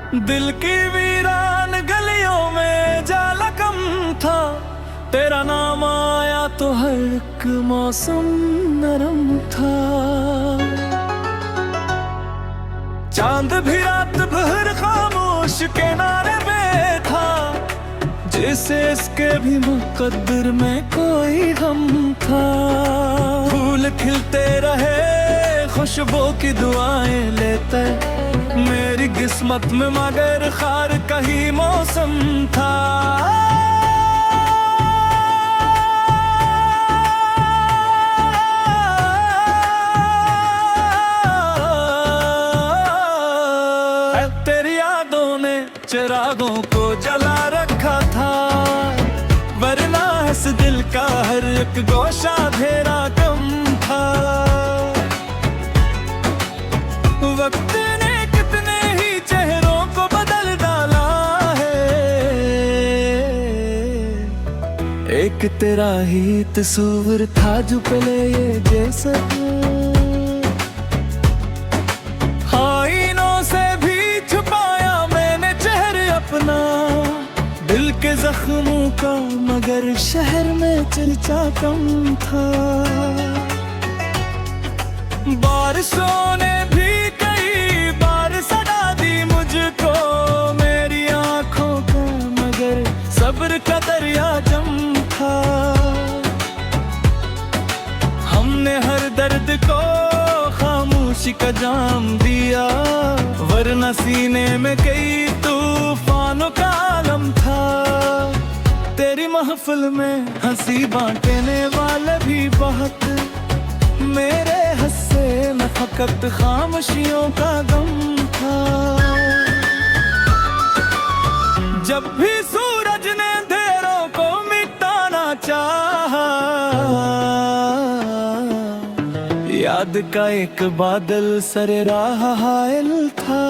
दिल की वीरान गलियों में जाला कम था, तेरा नाम आया तो हर एक मौसम नरम था। चांद भी रात भर खामोश किनारे पे था, जैसे इसके भी मुकद्दर में कोई गम था। फूल खिलते रहे खुशबू की दुआएं लेते, मेरी किस्मत में मगर खार का ही मौसम था। तेरी यादों ने चिरागों को जला रखा था, वरना इस दिल का हर एक गोशा अंधेरा कम था। वक्त ने कितने ही चेहरों को बदल डाला है, एक तेरा ही तस्वीर था जो पहले ये जैसा। आईनों से भी छुपाया मैंने चेहरे अपना, दिल के जख्मों का मगर शहर में चर्चा कम था। बारिशों ने भी कई बार सदा दी मुझको, मेरी आंखों का मगर सब्र का दरिया जम था। हमने हर दर्द को खामोशी का जाम दिया, वरना सीने में कई तूफानों का आलम था। तेरी महफिल में हंसी बांटने वाले भी बहुत, मेरे हस्से में फकत खामोशियों का गम था। जब भी सूरज ने अंधेरों को मिटाना चाहा, याद का एक बादल सरे राह हायल था।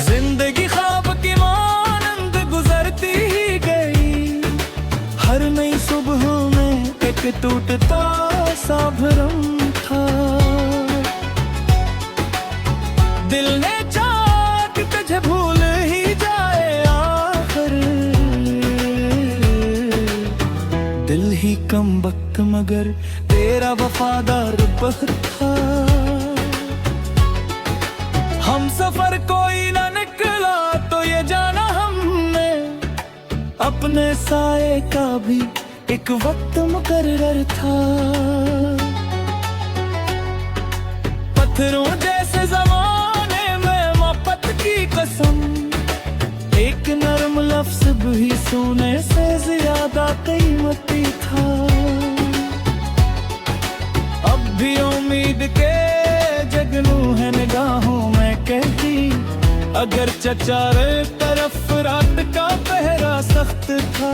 जिंदगी ख्वाब की मानंद गुजरती ही गई, हर नई सुबह में एक टूटता सा भरम था। दिल ने चाहा कि तुझे भूल ही जाए आखिर, दिल ही कम वक्त मगर तेरा वफादार बहर था। हम सफर कोई ना निकला तो ये जाना हमने, अपने साए का भी एक वक्त मुकर्रर था। पत्थरों जैसे जमाने में मोहब्बत की कसम, एक नरम लफ्ज भी सोने से ज्यादा कीमती था। अब भी उम्मीद के जगनू है निगाहों में कहती, अगर चारों तरफ रात का पहरा सख्त था।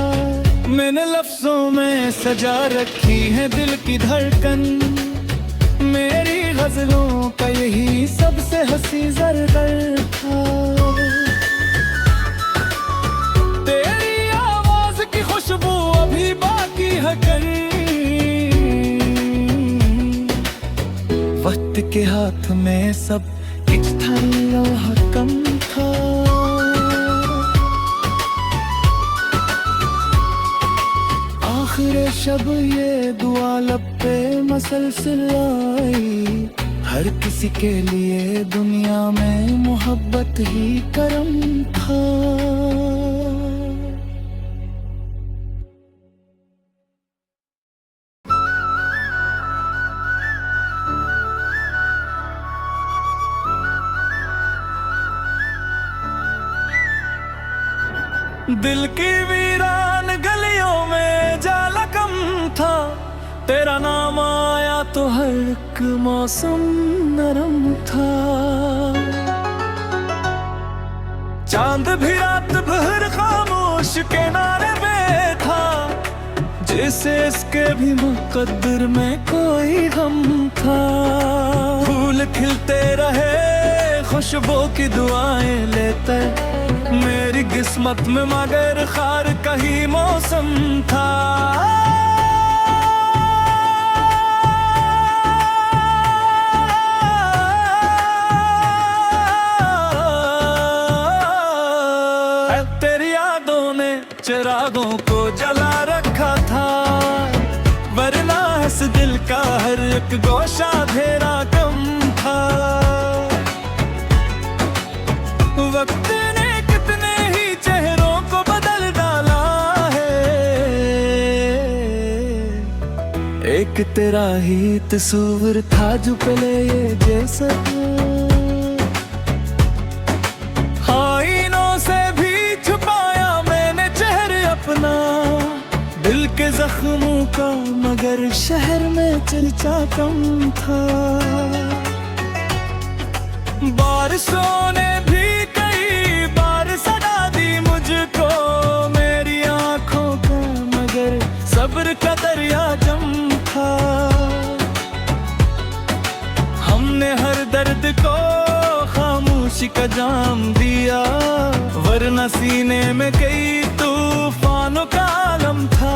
मैंने लफ्जों में सजा रखी है दिल की धड़कन, मेरी गजलों का यही सबसे हंसी ज़रगर था। तेरी आवाज की खुशबू अभी बाकी है कहीं, वक्त के हाथ में सब कुछ था, लौहा कम था। आखिर शब ये दुआ लब पे मसलसल आई, हर किसी के लिए दुनिया में मोहब्बत ही करम था। दिल की वीरान गलियों में जाला कम था, तेरा नाम आया तो हर एक मौसम नरम था। चांद भी रात भर खामोश किनारे पे था, जैसे इसके भी मुकद्दर में कोई गम था। फूल खिलते रहे खुशबू की दुआएं लेते, मेरी किस्मत में मगर खार का ही मौसम था। तेरी यादों ने चिरागों को जला रखा था, वरना इस दिल का हर एक गोशा अंधेरा कम था। वक्त ने कितने ही चेहरों को बदल डाला है, एक तेरा ही तस्वीर था जो पहले ये जैसा। आईनों से भी छुपाया मैंने चेहरे अपना, दिल के जख्मों का मगर शहर में चर्चा कम था। बारिशों ने भी कई बार सदा दी मुझको मेरी आंखों का, मगर सब्र का दरिया जम था। हमने हर दर्द को खामोशी का जाम दिया, वरना सीने में कई तूफानों का आलम था।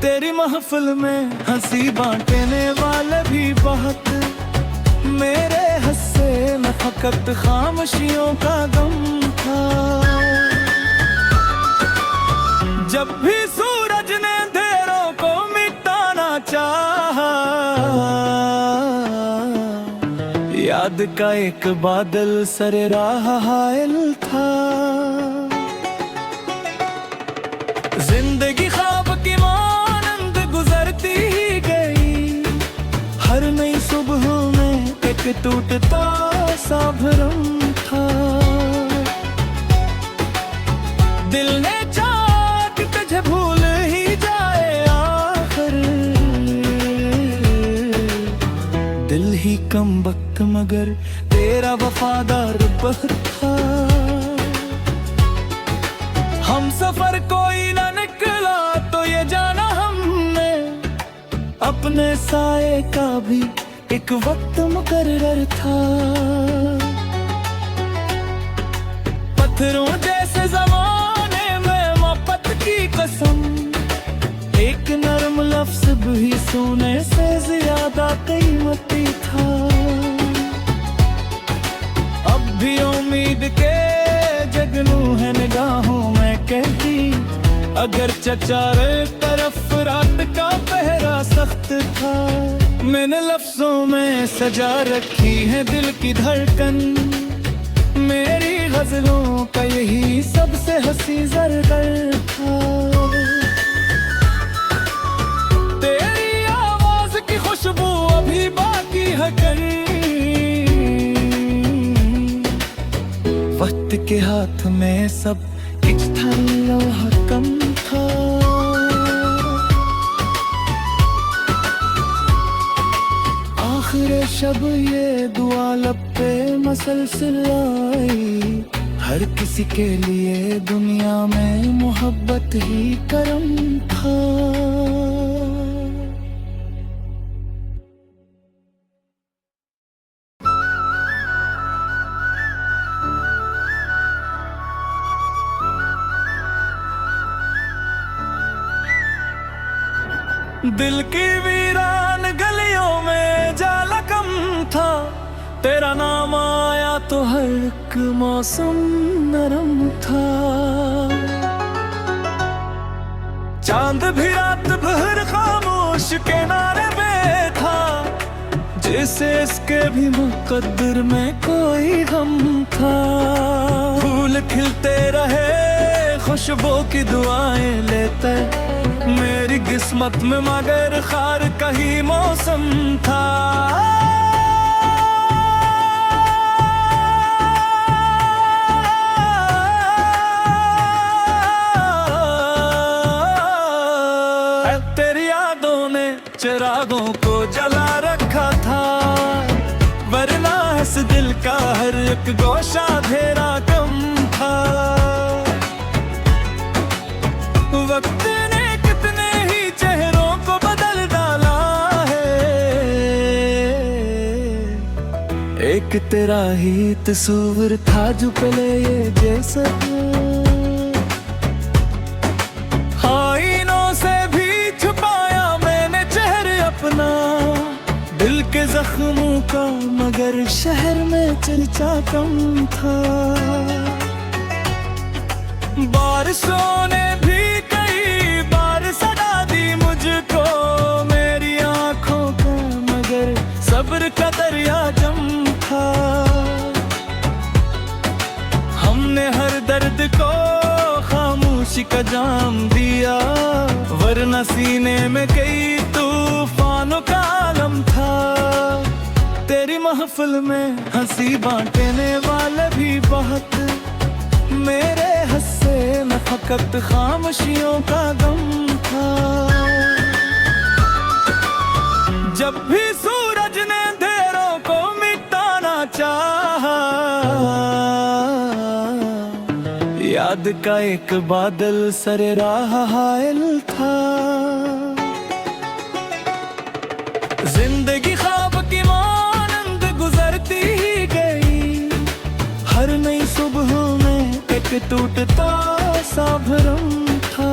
तेरी महफिल में हंसी बांटने वाले भी बहुत, मेरे हस्से में फकत खामोशियों का गम था। जब भी सूरज ने अंधेरों को मिटाना चाहा, याद का एक बादल सरे राह हायल था। जिंदगी ख्वाब की मानंद गुजरती ही गई, हर नई सुबह में एक टूटता सा भरम था। दिल ने चाहा कि तुझे भूल ही जाए आखिर, दिल ही कम वक्त मगर तेरा वफादार बहर था। हम सफर कोई ना निकला तो ये जाना हमने, अपने साए का भी एक वक्त मुकर्रर था। पत्थरों जैसे जमाने में मोहब्बत की कसम, एक नरम लफ्ज भी सोने से ज्यादा कीमती था। अब भी उम्मीद के जगनू है निगाहों में कहती, अगर चारे तरफ रात का पहरा सख्त था। मैंने लफ्जों में सजा रखी है दिल की धड़कन, मेरी गजलों का यही सबसे हंसी ज़रगर था। तेरी आवाज की खुशबू अभी बाकी है कहीं, वक्त के हाथ में सब कुछ था, लम्हा कम था। आखिर शब ये दुआ लब पे मसलसल आई, हर किसी के लिए दुनिया में मोहब्बत ही करम था। दिल की वीरान गलियों में जाला कम था, तेरा नाम आया तो हर एक मौसम नरम था। चांद भी रात भर खामोश किनारे पे था, जैसे इसके भी मुकद्दर में कोई गम था। फूल खिलते रहे खुशबू की दुआएं लेते, मेरी किस्मत में मगर खार का ही मौसम था। तेरी यादों ने चिरागों को जला रखा था, वरना इस दिल का हर एक गोशा अंधेरा कम था। वक्त ने कितने ही चेहरों को बदल डाला है, एक तेरा ही तस्वीर था जो पहले ये जैसा। आईनों से भी छुपाया मैंने चेहरे अपना, दिल के जख्मों का मगर शहर में चर्चा कम था। बारिशों ने भी कई बार सजा दी मुझको मेरी आंखों का, मगर सब्र का दरिया जम था। हमने हर दर्द को खामोशी का जाम दिया, वरना सीने में कई तूफानों का आलम था। तेरी महफिल में हंसी बांटने वाले भी बहुत, मेरे हंसे में फकत खामोशियों का गम था। जब भी सूरज ने अंधेरों को मिटाना चाहा, याद का एक बादल सरे राह हायल था। जिंदगी ख्वाब की मानंद गुजरती ही गई, हर नई सुबह में एक टूटता सा भरम था।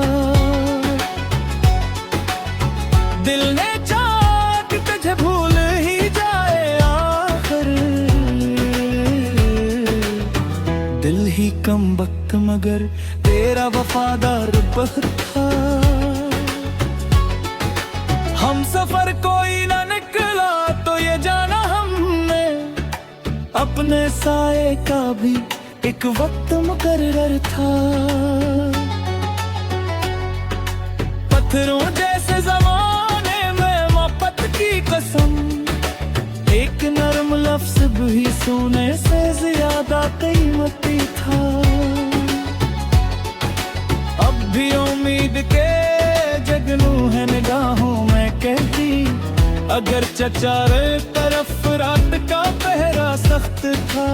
दिल ने चाहा कि तुझे भूल ही जाए आखिर, दिल ही कम वक्त मगर तेरा वफादार बहुत था। हम सफर कोई ना निकला तो ये जाना हमने, अपने साए का भी एक वक्त मुकर्रर था। पत्थरों जैसे जमाने में मोहब्बत की कसम, एक नरम लफ्ज भी सोने से ज्यादा कीमती था। अब भी उम्मीद के जगनू है निगाहों में कहती, अगर चारे तरफ रात का पहरा सख्त था।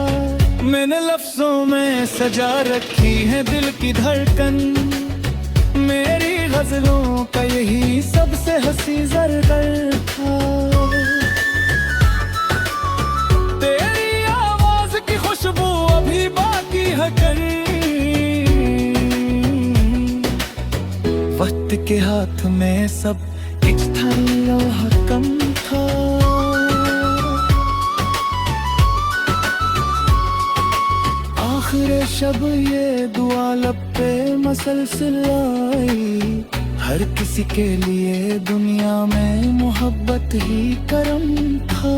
मैंने लफ्जों में सजा रखी है दिल की धड़कन, मेरी गजलों का यही सबसे हंसी ज़रगर था। तेरी आवाज की खुशबू अभी बाकी है कहीं, वक्त के हाथ में सब एक था कम था। आखिर शब ये दुआ लब पे मसलसल आई, हर किसी के लिए दुनिया में मोहब्बत ही करम था।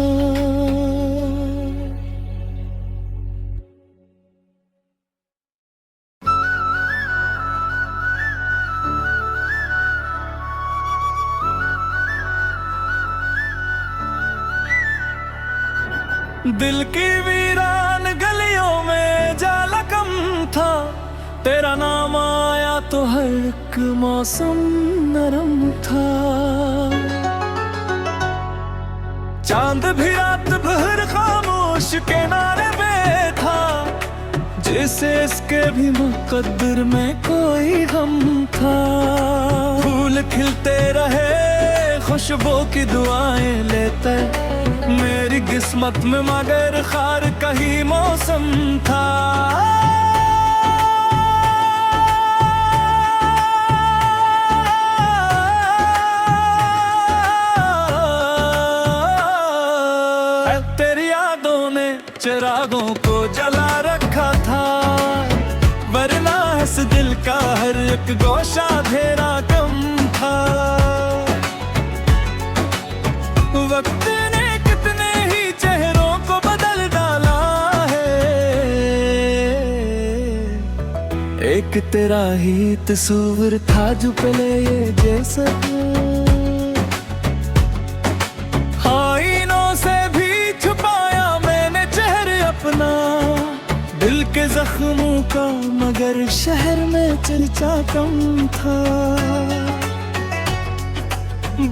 दिल की वीरान गलियों में जाला कम था, तेरा नाम आया तो हर एक मौसम नरम था। चांद भी रात भर खामोश किनारे में था, जैसे इसके भी मुकद्दर में कोई गम था। फूल खिलते रहे खुशबू की दुआएं लेते, मेरी किस्मत में मगर खार का ही मौसम था। तेरी यादों ने चिरागों को जला रखा था, वरना इस दिल का हर एक गोशा अंधेरा कम था। वक्त ने कितने ही चेहरों को बदल डाला है, एक तेरा ही तस्वीर था जो पहले ये जैसा। आईनों से भी छुपाया मैंने चेहरे अपना, दिल के जख्मों का मगर शहर में चर्चा कम था।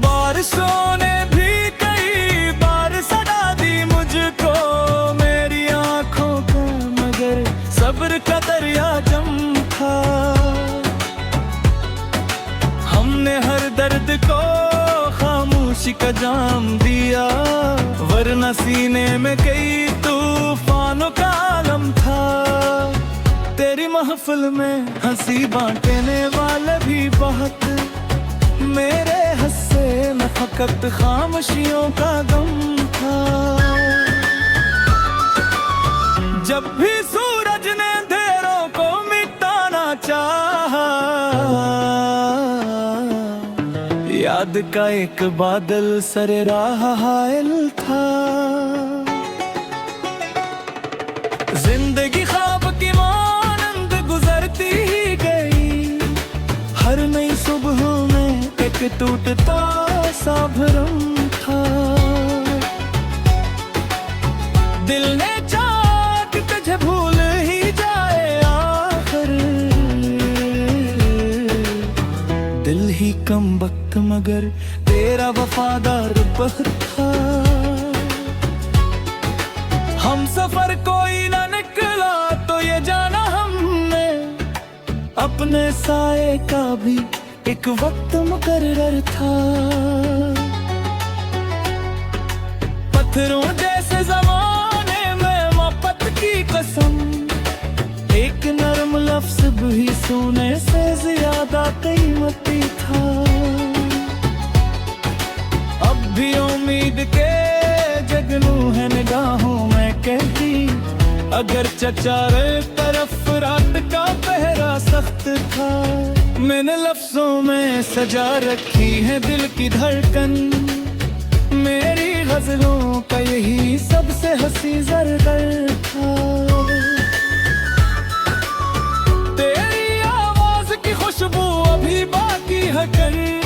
बारिशों ने भी कई बार सजा दी मुझको मेरी आंखों का, मगर सब्र का दरिया जम था। हमने हर दर्द को खामोशी का जाम दिया, वरना सीने में कई तूफानों का आलम था। तेरी महफिल में हंसी बांटने वाले भी बहुत, मेरे हंसे में फकत खामोशियों का गम था। जब भी सूरज ने अंधेरों को मिटाना चाहा, याद का एक बादल सरे राह हायल था। जिंदगी ख्वाब की मानंद गुजरती ही गई, हर नई सुबह में एक टूटता सा भरम था। दिल ने चाहा कि तुझे भूल ही जाए आखिर, दिल ही कम वक्त मगर तेरा वफादार बहुत था। हम सफर कोई ना निकला तो ये जाना हमने, अपने साए का भी एक वक्त मुकर्रर था। पत्थरों जैसे ज़माने में मोहब्बत की कसम, एक नरम लफ्ज़ भी सोने से ज्यादा कीमती था। अब भी उम्मीद के जगनू है निगाहों में कहती, अगर चारे तरफ रात का पहरा सख्त था। मैंने लफ्जों में सजा रखी है दिल की धड़कन, मेरी गजलों का यही सबसे हंसी ज़रगर था। तेरी आवाज की खुशबू अभी बाकी है कहीं,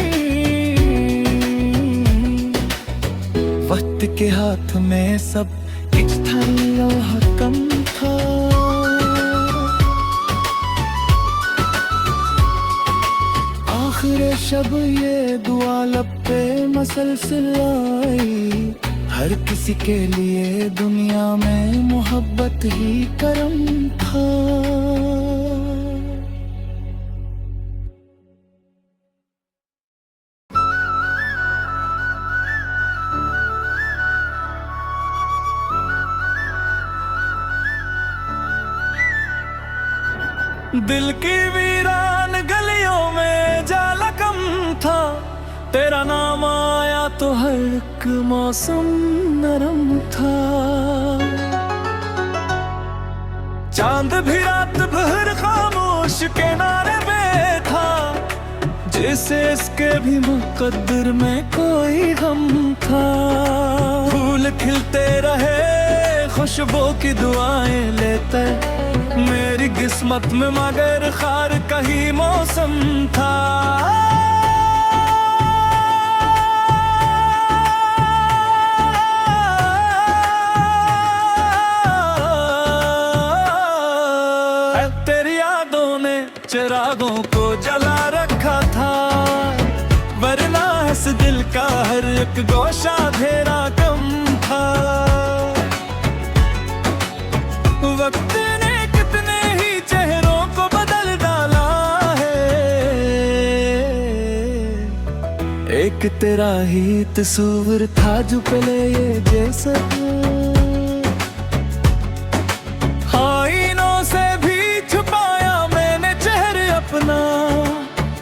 वक्त के हाथ में सब कुछ था, लौहा कम था। आखिर शब ये दुआ लब पे मसलसल आई, हर किसी के लिए दुनिया में मोहब्बत ही करम था। दिल की वीरान गलियों में जाला कम था, तेरा नाम आया तो हर एक मौसम नरम था। चांद भी रात भर खामोश किनारे पे था, जैसे इसके भी मुकद्दर में कोई गम था। फूल खिलते रहे खुशबू की दुआएं लेते, मेरी किस्मत में मगर खार का ही मौसम था। तेरी यादों ने चिरागों को जला रखा था, वरना इस दिल का हर एक गोशा घेरा कम था। वक्त ने कितने ही चेहरों को बदल डाला है, एक तेरा ही तस्वीर था जो पहले ये जैसा। आईनों से भी छुपाया मैंने चेहरे अपना,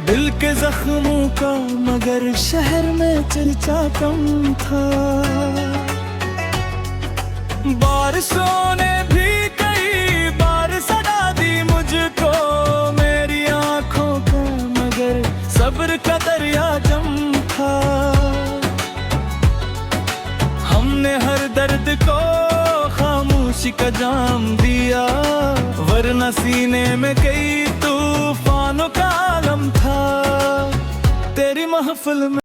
दिल के जख्मों का मगर शहर में चर्चा कम था। बारिशों ने भी कई बार सदा दी मुझको, मेरी आंखों का मगर सब्र का दरिया जम था। हमने हर दर्द को खामोशी का जाम दिया, वरना सीने में कई तूफानों का आलम था। तेरी महफिल में